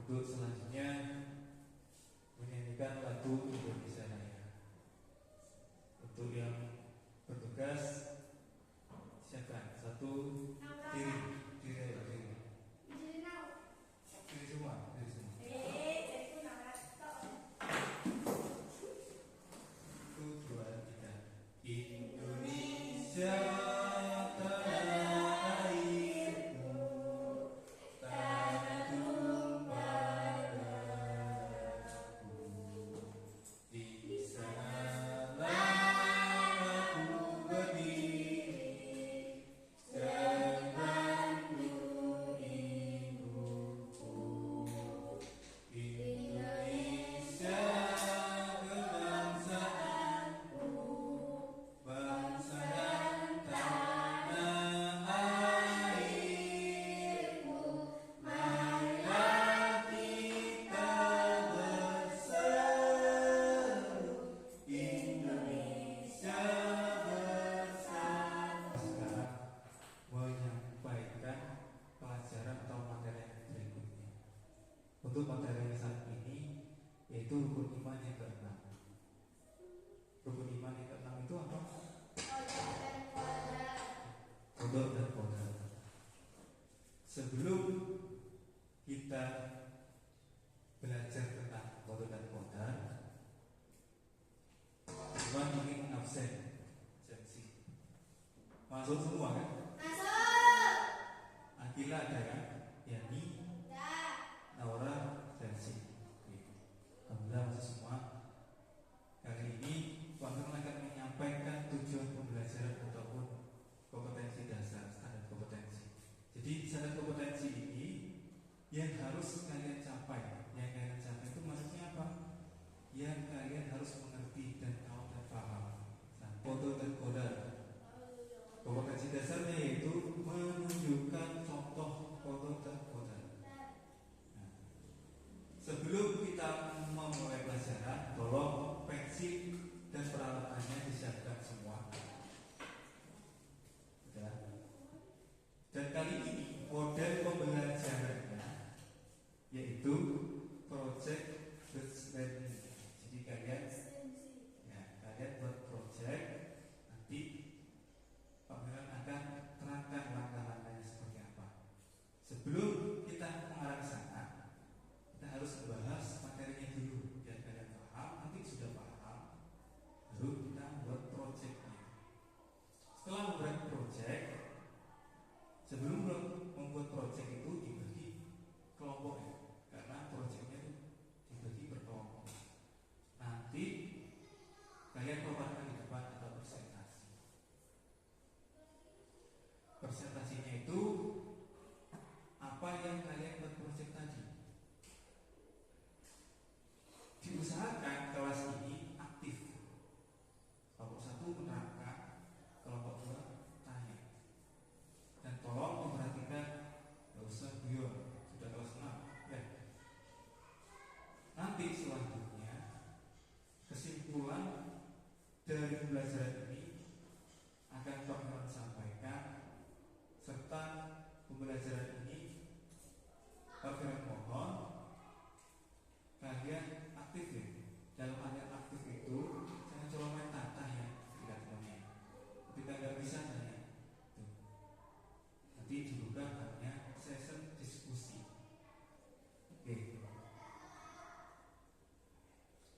Untuk selanjutnya menyanyikan lagu Indonesia Raya. Untuk yang bertugas siapkan satu diri semua. Satu, dua, tiga. Indonesia tanah airku, tanah tumpah darahku. Di sanalah aku berdiri, denganmu ibuku. Indonesia kebangsaanku, bangsa dan tanah airku. Marilah kita berseru, Indonesia bersatu. Sekarang menyampaikan pelajaran atau materi berikutnya. Untuk materi saat ini yaitu rukun iman yang keenam. Rukun iman yang keenam itu apa? Kodok dan kodar. Sebelum kita belajar tentang kodok dan kodar, Tuhan ingin absen sensi. Masuk semua kan? Akila ada kan? Yani, Naura, sensi. Alhamdulillah masuk semua. Kali ini Tuhan akan menyampaikan tujuan pembelajaran ataupun kompetensi dasar, standar kompetensi. Jadi standar kompetensi ini yang harus kalian capai. Yang kalian capai itu maksudnya apa? Yang kalian harus mengerti dan tahu dan paham. Nah, kodok dan kodar. Kompetensi dasarnya yaitu menunjukkan contoh kodok dan kodar. Nah, sebelum kita memulai pelajaran, tolong pensil dan peralatannya disiapkan semua. Ya. Dan kali ini model pembelajarannya yaitu project based learning. Jadi kalian buat project, nanti Pak Miran akan terangkan langkah-langkahnya seperti apa. Sebelum kita mengarah ke sana, kita harus membahas materinya dulu biar kalian paham. Nanti sudah paham, baru kita buat projectnya. Setelah membuat project, sebelum membuat project itu dibagi kelompok ya, karena projectnya itu dibagi berkelompok. Nanti kalian paparkan di depan atau presentasi. Presentasinya itu apa yang kalian buat project tadi. Diusahakan kelas ini aktif. Kelompok 1 menerangkan, kelompok 2 tanya. Dan tolong memperhatikan, gak usah guyon, sudah kelas 6 ya. Nanti selanjutnya kesimpulan dari pembelajaran ini akan Pak Miran sampaikan, serta pembelajaran ini Pak Miran mohon kalian aktif ya. Dalam hal yang aktif itu jangan cuma main tata ya, tidak temannya. Ketika nggak bisa tanya, nanti dibuka namanya session diskusi. Oke.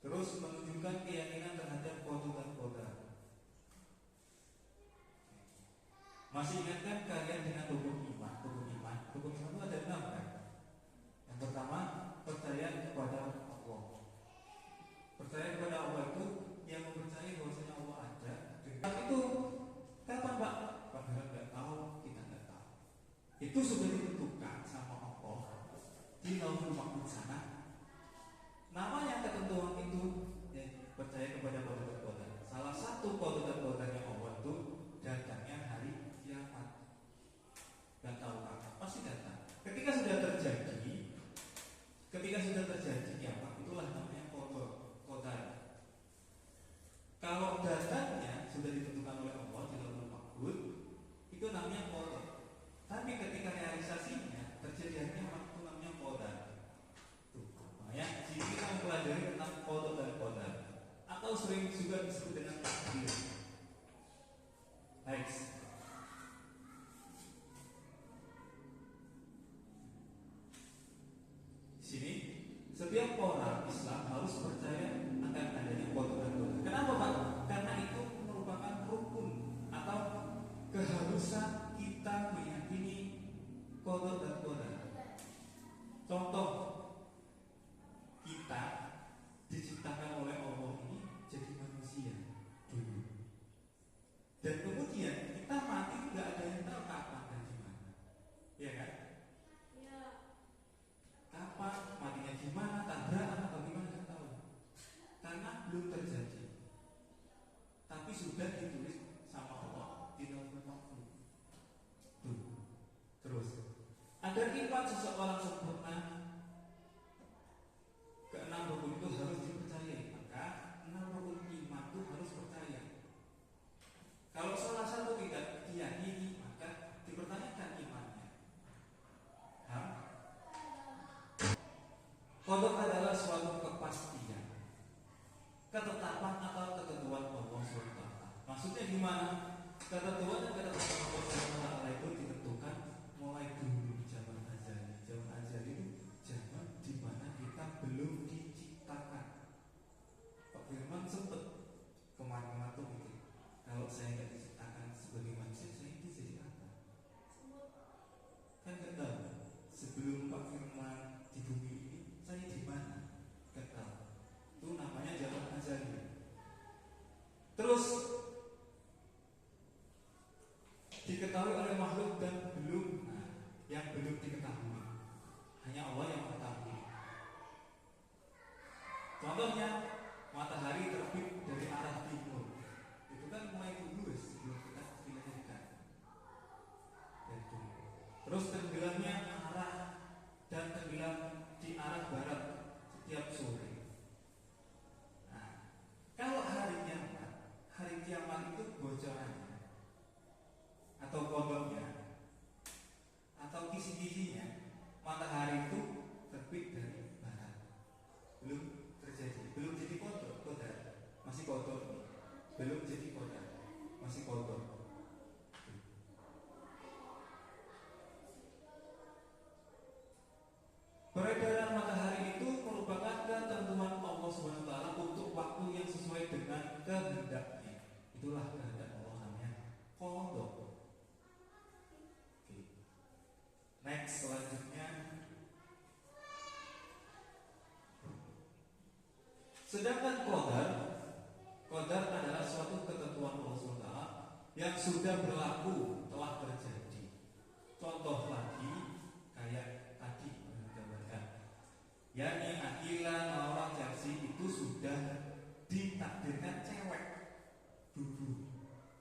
Terus menunjukkan keyakinan terhadap kodok dan kodar. Masih ingatkan kalian dengan rukun iman? Rukun iman itu ada 6 kan? Yang pertama, percaya kepada Allah. Percaya kepada Allah itu yang mempercayai bahwasanya Allah ada. Tapi itu kapan Pak? Pak Miran nggak tahu, kita nggak tahu. Itu sudah ditentukan sama Allah di Lauhul Mahfuz sana. Namanya ketentuan itu ya, percaya kepada kodok dan kodar. Salah satu kodok dan kodarnya Allah itu datangnya hari kiamat. Gak tahu kapan, pasti datang. Ketika sudah terjadi kiamat, itulah namanya kodar. Kalau datangnya sudah ditentukan oleh Allah di Lauhul Mahfuz, itu namanya kodar. Tapi ketika realisasinya terjadinya waktu namanya kodar. Setiap orang Islam harus percaya akan adanya qada dan qadar. Kenapa Pak? Karena itu merupakan rukun atau keharusan kita meyakini qada dan qadar. Contoh, kita diciptakan oleh Allah ini jadi manusia dulu, dan kemudian kita mati nggak ada yang tahu kapan dan di mana, ya kan? Kapan matinya, gimana, tabrakan atau gimana nggak tahu, karena belum terjadi. Tapi sudah ditulis sama Allah di lauhul mahfuz. Terus, agar iman seseorang sempurna, keenam rukun itu harus dipercayai. Maka 6 rukun iman itu harus percaya. Kalau salah satu tidak diyakini, maka dipertanyakan imannya. Qada adalah suatu kepastian, ketetapan atau ketentuan Allah SWT. Maksudnya gimana? Ketentuan dan ketetapan Allah SWT itu ditentukan mulai dulu zaman azali. Zaman azali itu zaman di mana kita belum diciptakan. Pak Firman sempat kemarin-kemarin tuh mikir, kalau saya nggak diciptakan sebagai manusia, saya itu jadi apa? Kan nggak tahu. Sebelum Pak Firman di bumi ini, saya di mana? Nggak tahu. Itu namanya zaman azali. Terus diketahui oleh makhluk dan belum, yang belum diketahui hanya Allah yang mengetahui. Contohnya, matahari terbit dari arah timur, itu kan mulai dulu sebelum kita dilahirkan. Terus tenggelamnya arah dan tenggelam di arah barat setiap sore. Nah, kalau hari kiamat itu bocorannya atau kodoknya atau kisi-kisinya, matahari itu terbit dari barat, belum terjadi, belum jadi kodok, masih kodok, belum jadi kodok, masih kodok. Peredaran matahari itu merupakan ketentuan Allah SWT untuk waktu yang sesuai dengan kehendaknya. Itulah kehendak Allah, namanya qada. Next, selanjutnya, sedangkan qadar adalah suatu ketentuan Allah SWT yang sudah berlaku, telah terjadi. Contoh lagi kayak tadi menggambarkan, yakni Akila, Naura, Chelsea itu sudah ditakdirkan cewek dulu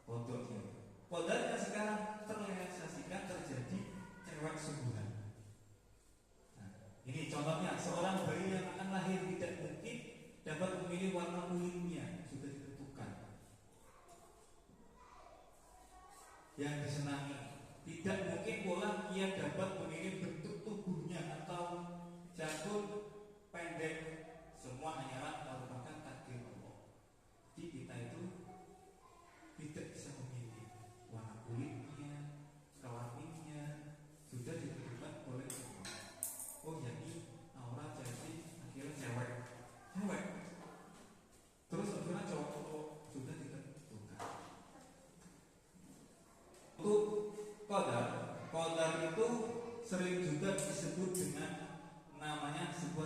kodoknya. Qadarnya sekarang terrealisasikan, terjadi cewek sungguhan. Nah, ini contohnya, seorang bayi yang akan lahir tidak mungkin dapat memilih warna kulitnya, sudah ditentukan. Yang disenangi, tidak mungkin pula ia dapat memilih bentuk tubuhnya atau janggut, pendek, semua hanyalah merupakan takdir Allah. Jadi kita itu tidak bisa memilih warna kulitnya, kelaminnya, sudah ditentukan oleh Allah. Oh jadi Naura jadi akhirnya cewek. Terus akhirnya cowok sudah ditentukan. Untuk qadar itu sering juga disebut dengan namanya sebuah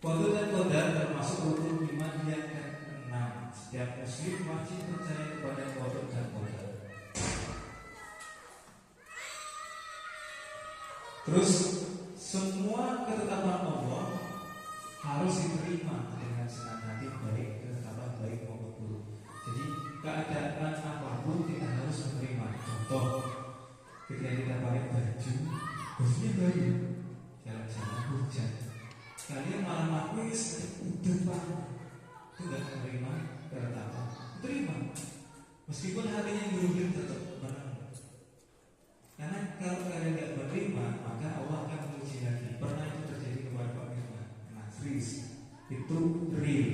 Qadar dan qadar termasuk rukun iman yang ke-6. Setiap muslim wajib percaya kepada qadar dan qadar. Terus semua ketetapan Allah harus diterima dengan senang hati, baik ketetapan baik maupun buruk. Jadi keadaan apapun kita harus menerima. Contoh, ketika kita pakai baju, bajunya baru, jalan-jalan hujan, kalian malah melakukan udah pak, itu nggak menerima ketetapan. Terima, meskipun hatinya berubah tetap menang. Karena kalau kalian tidak menerima, maka Allah akan menguji lagi. Pernah itu terjadi kepada Pak Firman. Nah, serius, itu real.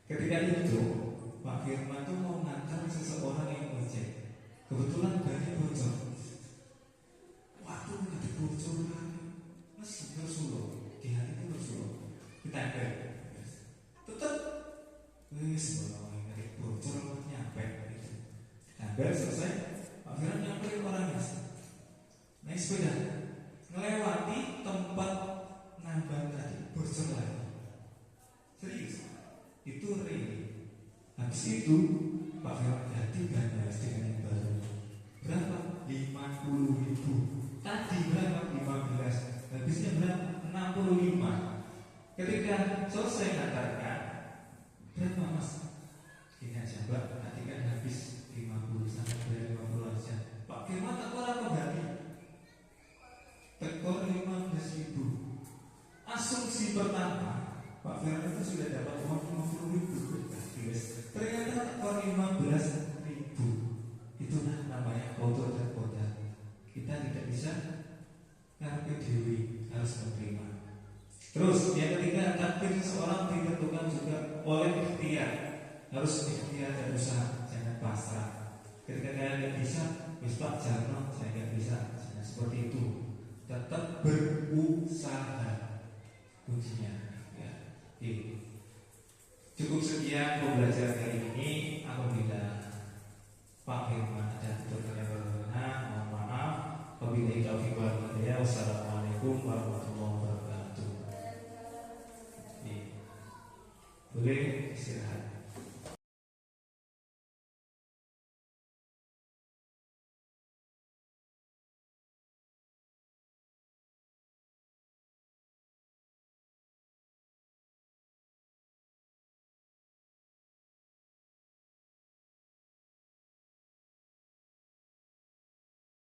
Ketika itu Pak Firman itu mau ngantar seseorang yang ojek. Kebetulan bannya bocor. Waduh, ada bocoran. Mas Rasulullah, di hati itu Rasulullah. Ditempel. Tetap, wis kalau ada bocor nyampe gitu. Tempel selesai. Akhirnya nyamperin orangnya. Naik sepeda, melewati tempat nambah tadi, bocor lagi. Serius, itu real. Habis itu Pak Firman ganti banyak dengan yang baru. Berapa? 50.000. Tadi berapa? 15. Habisnya berapa? 65. Ketika selesai ngantarkan, berapa mas? Ini aja mbak, tadi kan habis 50 sampai 50 aja. Pak Firman tekor apa ganti? Tekor 15.000. Asumsi pertama, Pak Firman itu sudah dapat uang 50.000. Ternyata tekor 15.000. Itulah namanya kotor dan kotor. Kita tidak bisa karena dewi harus menerima. Terus yang ketiga, takdir seseorang ditentukan juga oleh ikhtiar. Harus ikhtiar dan usaha, jangan pasrah. Ketika kalian tidak bisa, wis Pak Jarno, saya tidak bisa. Jangan seperti itu. Tetap berusaha. Kuncinya. Ya. Cukup sekian pembelajaran kali ini. Apabila Pak Firman ada tuturnya berkenan, mohon maaf. Wabillahi taufiq wal hidayah. Wassalamualaikum warahmatullahi wabarakatuh. Boleh istirahat.